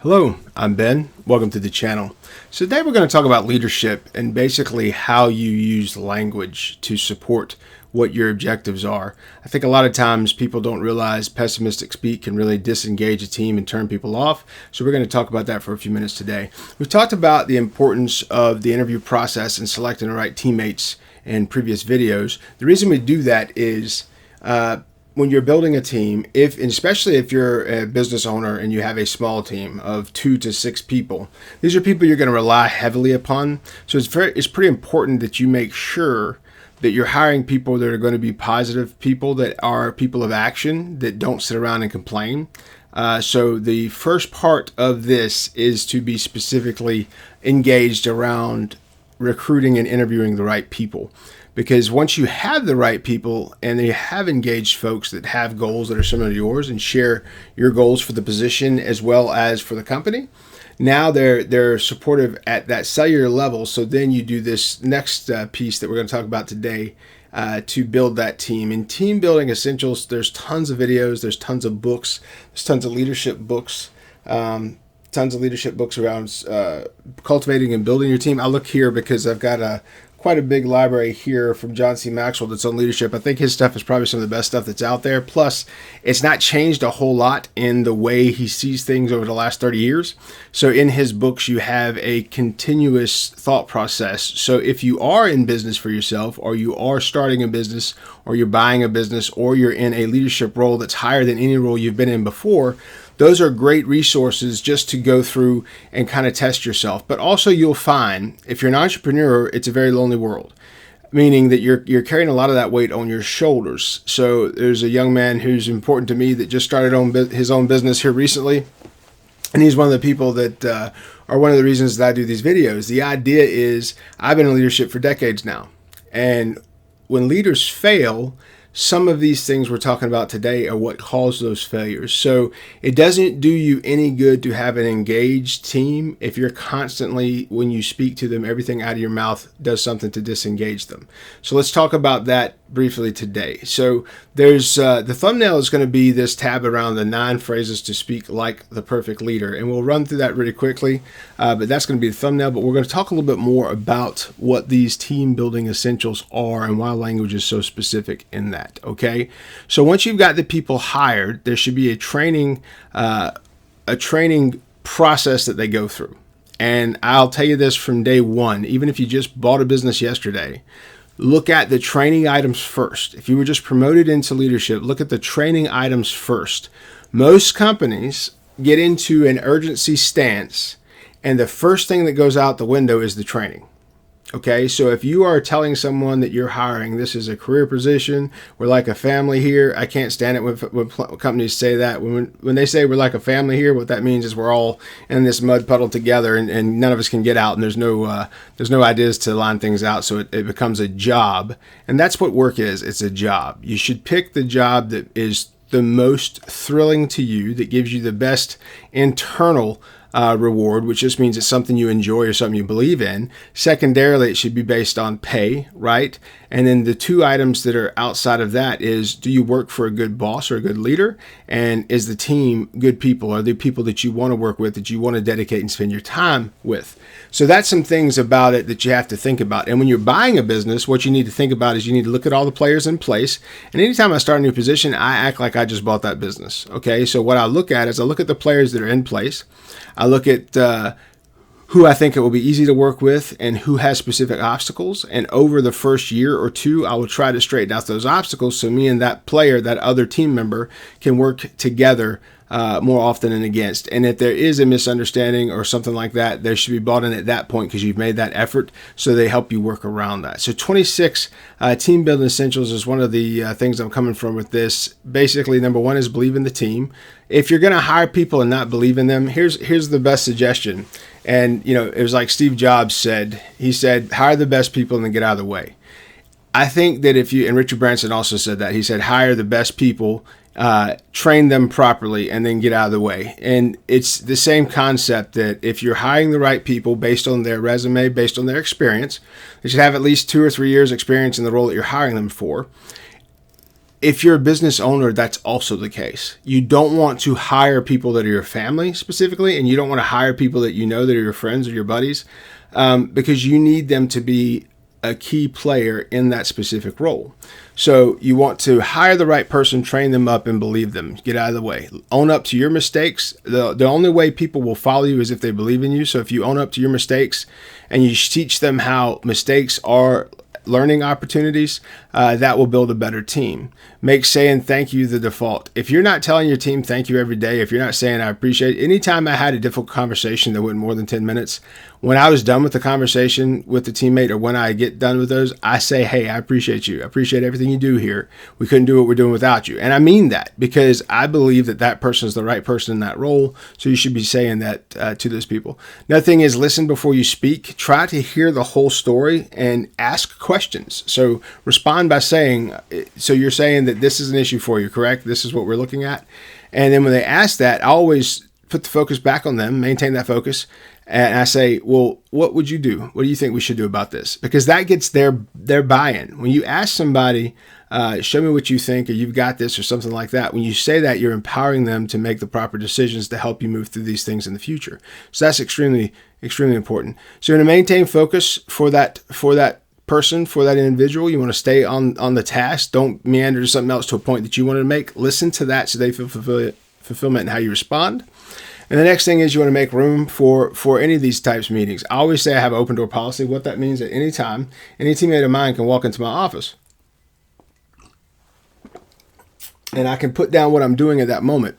Hello, I'm Ben. Welcome to the channel. So today we're going to talk about leadership and basically how you use language to support what your objectives are. I think a lot of times people don't realize pessimistic speak can really disengage a team and turn people off. So we're going to talk about that for a few minutes today. We've talked about the importance of the interview process and selecting the right teammates in previous videos. The reason we do that is when you're building a team, especially if you're a business owner and you have a small team of 2 to 6 people, these are people you're going to rely heavily upon. So it's pretty important that you make sure that you're hiring people that are going to be positive people, that are people of action, that don't sit around and complain. So the first part of this is to be specifically engaged around recruiting and interviewing the right people. Because once you have the right people and you have engaged folks that have goals that are similar to yours and share your goals for the position as well as for the company, now they're supportive at that cellular level. So then you do this next piece that we're going to talk about today to build that team. In Team Building Essentials, there's tons of videos, there's tons of books, there's tons of leadership books. Around cultivating and building your team. I look here because I've got quite a big library here from John C. Maxwell that's on leadership. I think his stuff is probably some of the best stuff that's out there. Plus, it's not changed a whole lot in the way he sees things over the last 30 years. So in his books, you have a continuous thought process. So if you are in business for yourself, or you are starting a business, or you're buying a business, or you're in a leadership role that's higher than any role you've been in before, those are great resources just to go through and kind of test yourself. But also you'll find if you're an entrepreneur, it's a very lonely world, meaning that you're carrying a lot of that weight on your shoulders. So there's a young man who's important to me that just started his own business here recently. And he's one of the people that are one of the reasons that I do these videos. The idea is I've been in leadership for decades now. And when leaders fail, some of these things we're talking about today are what cause those failures. So it doesn't do you any good to have an engaged team if you're constantly, when you speak to them, everything out of your mouth does something to disengage them. So let's talk about that briefly today. So there's the thumbnail is going to be this tab around the 9 phrases to speak like the perfect leader. And we'll run through that really quickly, but that's going to be the thumbnail. But we're going to talk a little bit more about what these team building essentials are and why language is so specific in that. Okay, so once you've got the people hired, there should be a training process that they go through. And I'll tell you this from day one, even if you just bought a business yesterday, look at the training items first. If you were just promoted into leadership, look at the training items first. Most companies get into an urgency stance, and the first thing that goes out the window is the training. Okay, so if you are telling someone that you're hiring, this is a career position, we're like a family here. I can't stand it when companies say that. When they say we're like a family here, what that means is we're all in this mud puddle together, and none of us can get out, and there's no ideas to line things out, so it becomes a job. And that's what work is. It's a job. You should pick the job that is the most thrilling to you, that gives you the best internal reward, which just means it's something you enjoy or something you believe in. Secondarily, it should be based on pay, right? And then the 2 items that are outside of that is, do you work for a good boss or a good leader? And is the team good people? Are they people that you want to work with, that you want to dedicate and spend your time with? So that's some things about it that you have to think about. And when you're buying a business, what you need to think about is you need to look at all the players in place. And anytime I start a new position, I act like I just bought that business. Okay, so what I look at is I look at the players that are in place. I look at who I think it will be easy to work with and who has specific obstacles. And over the first year or 2, I will try to straighten out those obstacles so me and that player, that other team member, can work together more often than against. And if there is a misunderstanding or something like that, they should be brought in at that point because you've made that effort, so they help you work around that. So 26 team building essentials is one of the things I'm coming from with this. Basically, number 1 is believe in the team. If you're going to hire people and not believe in them, here's the best suggestion. And it was like Steve Jobs said. He said, hire the best people and then get out of the way. I think that and Richard Branson also said that. He said, hire the best people, train them properly, and then get out of the way. And it's the same concept that if you're hiring the right people based on their resume, based on their experience, they should have at least 2 or 3 years experience in the role that you're hiring them for. if you're a business owner, that's also the case. You don't want to hire people that are your family specifically, and you don't want to hire people that you know that are your friends or your buddies, because you need them to be a key player in that specific role. So you want to hire the right person, train them up, and believe them. Get out of the way. Own up to your mistakes. The only way people will follow you is if they believe in you. So if you own up to your mistakes and you teach them how mistakes are learning opportunities, that will build a better team. Make saying thank you the default. If you're not telling your team thank you every day, if you're not saying I appreciate it, anytime I had a difficult conversation that went more than 10 minutes, when I was done with the conversation with the teammate, or when I get done with those, I say, hey, I appreciate you. I appreciate everything you do here. We couldn't do what we're doing without you. And I mean that because I believe that that person is the right person in that role. So you should be saying that to those people. Another thing is listen before you speak. Try to hear the whole story and ask questions. So respond by saying, so you're saying that this is an issue for you, correct? This is what we're looking at. And then when they ask that, I always put the focus back on them, maintain that focus. And I say, well, what would you do? What do you think we should do about this? Because that gets their buy-in. When you ask somebody, show me what you think, or you've got this, or something like that, when you say that, you're empowering them to make the proper decisions to help you move through these things in the future. So that's extremely, extremely important. So you're going to maintain focus for that person, for that individual. You want to stay on the task. Don't meander to something else to a point that you wanted to make. Listen to that so they feel fulfillment in how you respond. And the next thing is you want to make room for any of these types of meetings. I always say I have an open door policy. What that means at any time, any teammate of mine can walk into my office and I can put down what I'm doing at that moment.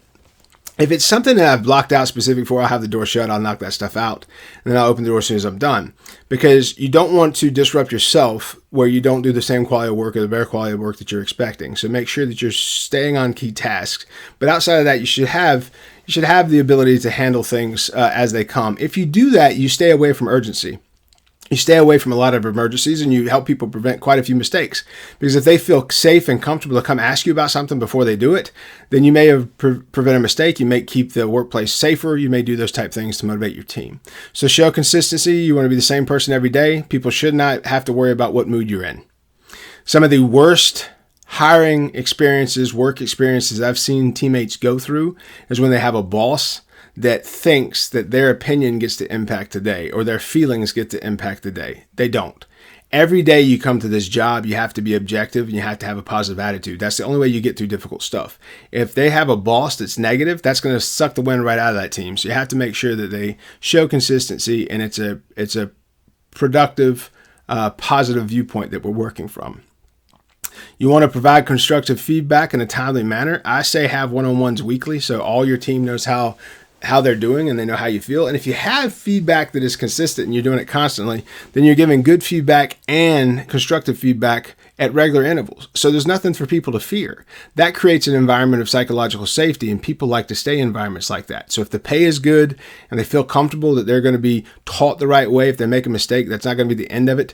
If it's something that I've blocked out specific for, I'll have the door shut. I'll knock that stuff out, and then I'll open the door as soon as I'm done. Because you don't want to disrupt yourself where you don't do the same quality of work or the better quality of work that you're expecting. So make sure that you're staying on key tasks. But outside of that, you should have the ability to handle things as they come. If you do that, you stay away from urgency. You stay away from a lot of emergencies, and you help people prevent quite a few mistakes. Because if they feel safe and comfortable to come ask you about something before they do it, then you may have prevent a mistake. You may keep the workplace safer. You may do those type of things to motivate your team. So show consistency. You want to be the same person every day. People should not have to worry about what mood you're in. Some of the worst hiring experiences, work experiences I've seen teammates go through is when they have a boss that thinks that their opinion gets to impact the day or their feelings get to impact the day. They don't. Every day you come to this job, you have to be objective and you have to have a positive attitude. That's the only way you get through difficult stuff. If they have a boss that's negative, that's going to suck the wind right out of that team. So you have to make sure that they show consistency and it's a productive, positive viewpoint that we're working from. You want to provide constructive feedback in a timely manner. I say have one-on-ones weekly so all your team knows how they're doing and they know how you feel. And if you have feedback that is consistent and you're doing it constantly, then you're giving good feedback and constructive feedback at regular intervals. So there's nothing for people to fear. That creates an environment of psychological safety, and people like to stay in environments like that. So if the pay is good and they feel comfortable that they're going to be taught the right way, if they make a mistake, that's not going to be the end of it.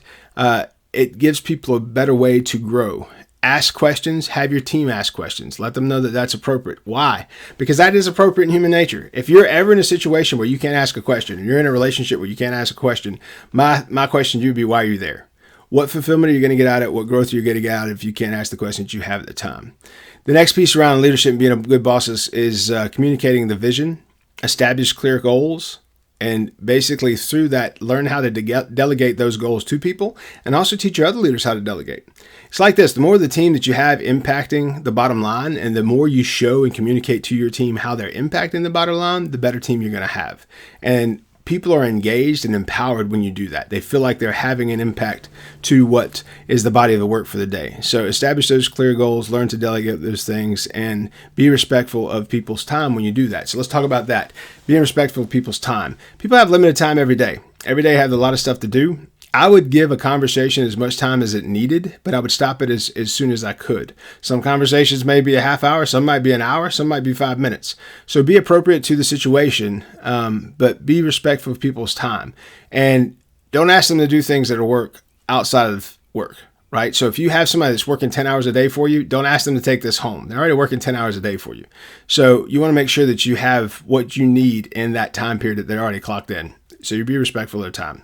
It gives people a better way to grow. Ask questions, have your team ask questions. Let them know that that's appropriate. Why? Because that is appropriate in human nature. If you're ever in a situation where you can't ask a question, and you're in a relationship where you can't ask a question, my question to you would be, why are you there? What fulfillment are you going to get out of it? What growth are you going to get out of it if you can't ask the questions you have at the time? The next piece around leadership and being a good boss is communicating the vision, establish clear goals, and basically through that, learn how to delegate those goals to people and also teach your other leaders how to delegate. It's like this. The more the team that you have impacting the bottom line and the more you show and communicate to your team how they're impacting the bottom line, the better team you're going to have. And people are engaged and empowered when you do that. They feel like they're having an impact to what is the body of the work for the day. So establish those clear goals, learn to delegate those things, and be respectful of people's time when you do that. So let's talk about that. Being respectful of people's time. People have limited time every day. Every day have a lot of stuff to do. I would give a conversation as much time as it needed, but I would stop it as soon as I could. Some conversations may be a half hour, some might be an hour, some might be 5 minutes. So be appropriate to the situation, but be respectful of people's time. And don't ask them to do things that are work outside of work, right? So if you have somebody that's working 10 hours a day for you, don't ask them to take this home. They're already working 10 hours a day for you. So you want to make sure that you have what you need in that time period that they're already clocked in. So you be respectful of their time.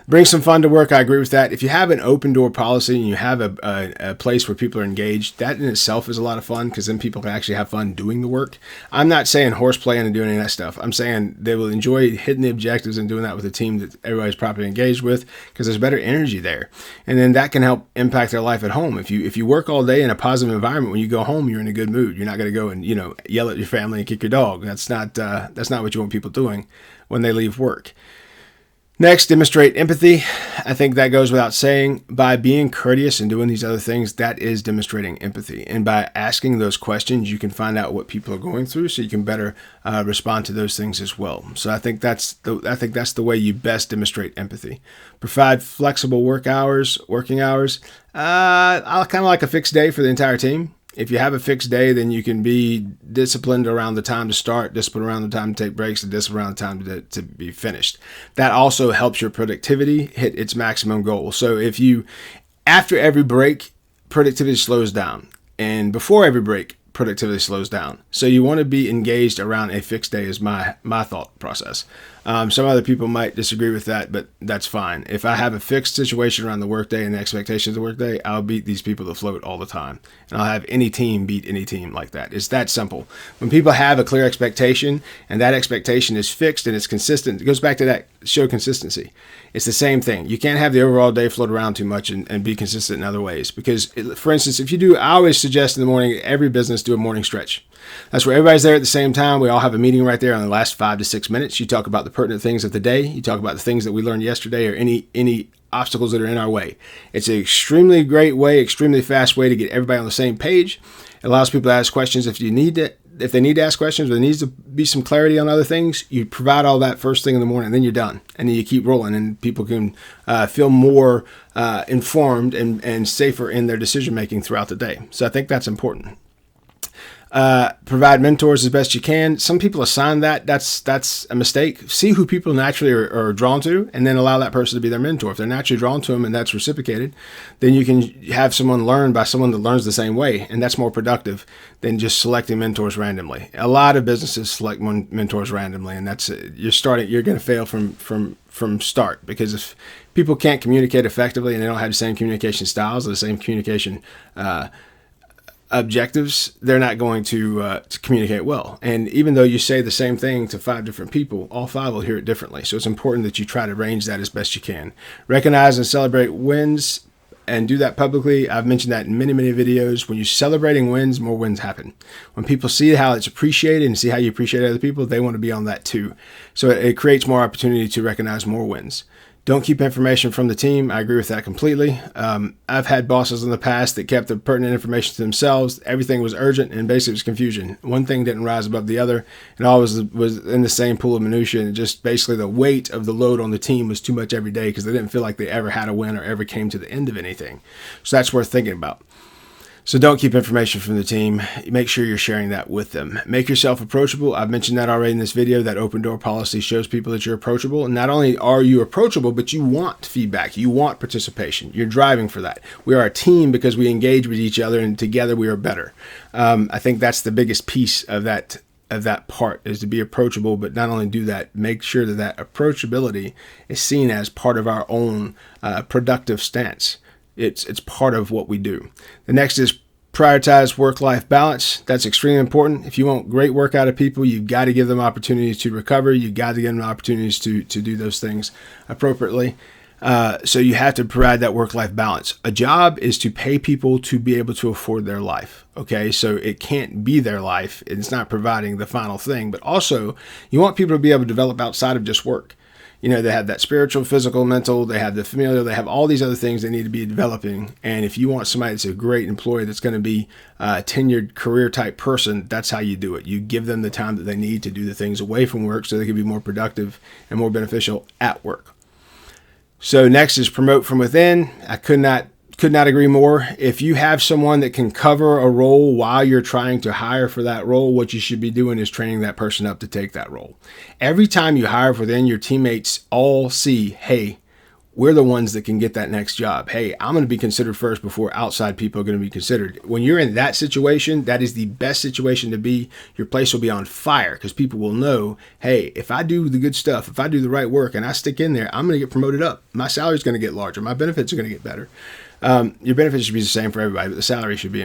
Bring some fun to work. I agree with that. If you have an open door policy and you have a place where people are engaged, that in itself is a lot of fun because then people can actually have fun doing the work. I'm not saying horseplay and doing any of that stuff. I'm saying they will enjoy hitting the objectives and doing that with a team that everybody's properly engaged with because there's better energy there. And then that can help impact their life at home. If you work all day in a positive environment, when you go home, you're in a good mood. You're not going to go and, yell at your family and kick your dog. That's not what you want people doing when they leave work. Next, demonstrate empathy. I think that goes without saying. By being courteous and doing these other things, that is demonstrating empathy. And by asking those questions, you can find out what people are going through, so you can better respond to those things as well. So I think that's the way you best demonstrate empathy. Provide flexible working hours. I kind of like a fixed day for the entire team. If you have a fixed day, then you can be disciplined around the time to start, disciplined around the time to take breaks, and disciplined around the time to be finished. That also helps your productivity hit its maximum goal. So after every break, productivity slows down. And before every break, productivity slows down. So you want to be engaged around a fixed day is my thought process. Some other people might disagree with that, but that's fine. If I have a fixed situation around the workday and the expectations of the workday, I'll beat these people to float all the time. And I'll have any team beat any team like that. It's that simple. When people have a clear expectation and that expectation is fixed and it's consistent, it goes back to that show consistency. It's the same thing. You can't have the overall day float around too much and be consistent in other ways. Because, for instance, I always suggest in the morning, every business do a morning stretch. That's where everybody's there at the same time. We all have a meeting right there in the last 5 to 6 minutes. You talk about the pertinent things of the day. You talk about the things that we learned yesterday or any obstacles that are in our way. It's an extremely great way, extremely fast way to get everybody on the same page. It allows people to ask questions if they need to ask questions or there needs to be some clarity on other things. You provide all that first thing in the morning, and then you're done. And then you keep rolling, and people can feel more informed and safer in their decision making throughout the day. So I think that's important. Provide mentors as best you can. Some people assign that. That's a mistake. See who people naturally are drawn to, and then allow that person to be their mentor. If they're naturally drawn to them and that's reciprocated, then you can have someone learn by someone that learns the same way, and that's more productive than just selecting mentors randomly. A lot of businesses select mentors randomly, and you're going to fail from start, because if people can't communicate effectively and they don't have the same communication styles or the same communication objectives, they're not going to communicate well. And even though you say the same thing to 5 different people, all 5 will hear it differently. So it's important that you try to arrange that as best you can. Recognize and celebrate wins and do that publicly. I've mentioned that in many, many videos. When you're celebrating wins, more wins happen. When people see how it's appreciated and see how you appreciate other people, they want to be on that too. So it creates more opportunity to recognize more wins. Don't keep information from the team. I agree with that completely. I've had bosses in the past that kept the pertinent information to themselves. Everything was urgent and basically it was confusion. One thing didn't rise above the other. It always was in the same pool of minutia, and just basically the weight of the load on the team was too much every day because they didn't feel like they ever had a win or ever came to the end of anything. So that's worth thinking about. So don't keep information from the team. Make sure you're sharing that with them. Make yourself approachable. I've mentioned that already in this video. That open door policy shows people that you're approachable. And not only are you approachable, but you want feedback. You want participation. You're driving for that. We are a team because we engage with each other, and together we are better. I think that's the biggest piece of that part, is to be approachable, but not only do that, make sure that approachability is seen as part of our own productive stance. It's part of what we do. The next is prioritize work-life balance. That's extremely important. If you want great work out of people, you've got to give them opportunities to recover. You've got to give them opportunities to do those things appropriately. So you have to provide that work-life balance. A job is to pay people to be able to afford their life. Okay, so it can't be their life. It's not providing the final thing, but also you want people to be able to develop outside of just work. They have that spiritual, physical, mental, they have the familial, they have all these other things they need to be developing. And if you want somebody that's a great employee, that's going to be a tenured career type person, that's how you do it. You give them the time that they need to do the things away from work so they can be more productive and more beneficial at work. So next is promote from within. I could not agree more. If you have someone that can cover a role while you're trying to hire for that role, what you should be doing is training that person up to take that role. Every time you hire within, your teammates all see, hey, we're the ones that can get that next job. Hey, I'm going to be considered first before outside people are going to be considered. When you're in that situation, that is the best situation to be. Your place will be on fire because people will know, hey, if I do the good stuff, if I do the right work and I stick in there, I'm going to get promoted up. My salary is going to get larger. My benefits are going to get better. Your benefits should be the same for everybody, but the salary should be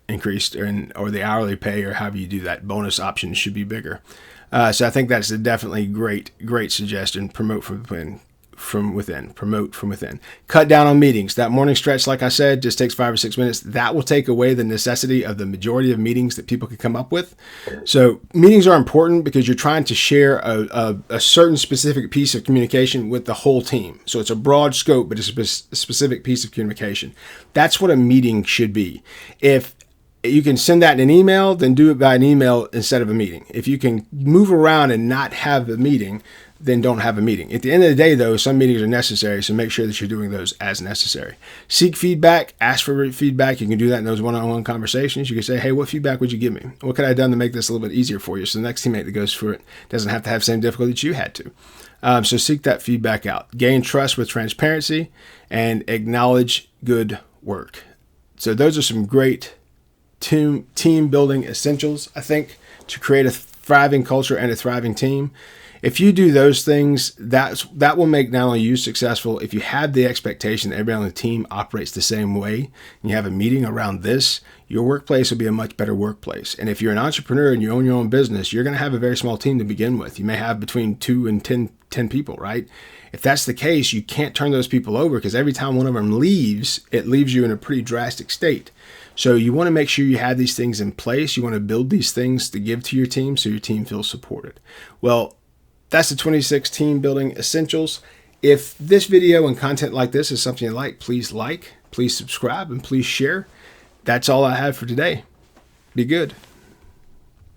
increased, or the hourly pay, or however you do that. Bonus options should be bigger. So I think that's a definitely great suggestion. Promote from within. Cut down on meetings. That morning stretch, like I said, just takes 5 or 6 minutes. That will take away the necessity of the majority of meetings that people can come up with. So meetings are important because you're trying to share a certain specific piece of communication with the whole team. So it's a broad scope, but it's a specific piece of communication. That's what a meeting should be. If you can send that in an email, then do it by an email instead of a meeting. If you can move around and not have a meeting, then don't have a meeting. At the end of the day, though, some meetings are necessary, so make sure that you're doing those as necessary. Seek feedback, ask for feedback. You can do that in those one-on-one conversations. You can say, hey, what feedback would you give me? What could I have done to make this a little bit easier for you? So the next teammate that goes through it doesn't have to have the same difficulty that you had to. So seek that feedback out. Gain trust with transparency and acknowledge good work. So those are some great team building essentials, I think, to create a thriving culture and a thriving team. If you do those things, that will make not only you successful. If you have the expectation that everybody on the team operates the same way, and you have a meeting around this, your workplace will be a much better workplace. And if you're an entrepreneur and you own your own business, you're going to have a very small team to begin with. You may have between 2 and 10 people, right? If that's the case, you can't turn those people over because every time one of them leaves, it leaves you in a pretty drastic state. So you want to make sure you have these things in place. You want to build these things to give to your team so your team feels supported. Well, that's the 26 team building essentials. If this video and content like this is something you like, please subscribe, and please share. That's all I have for today. Be good.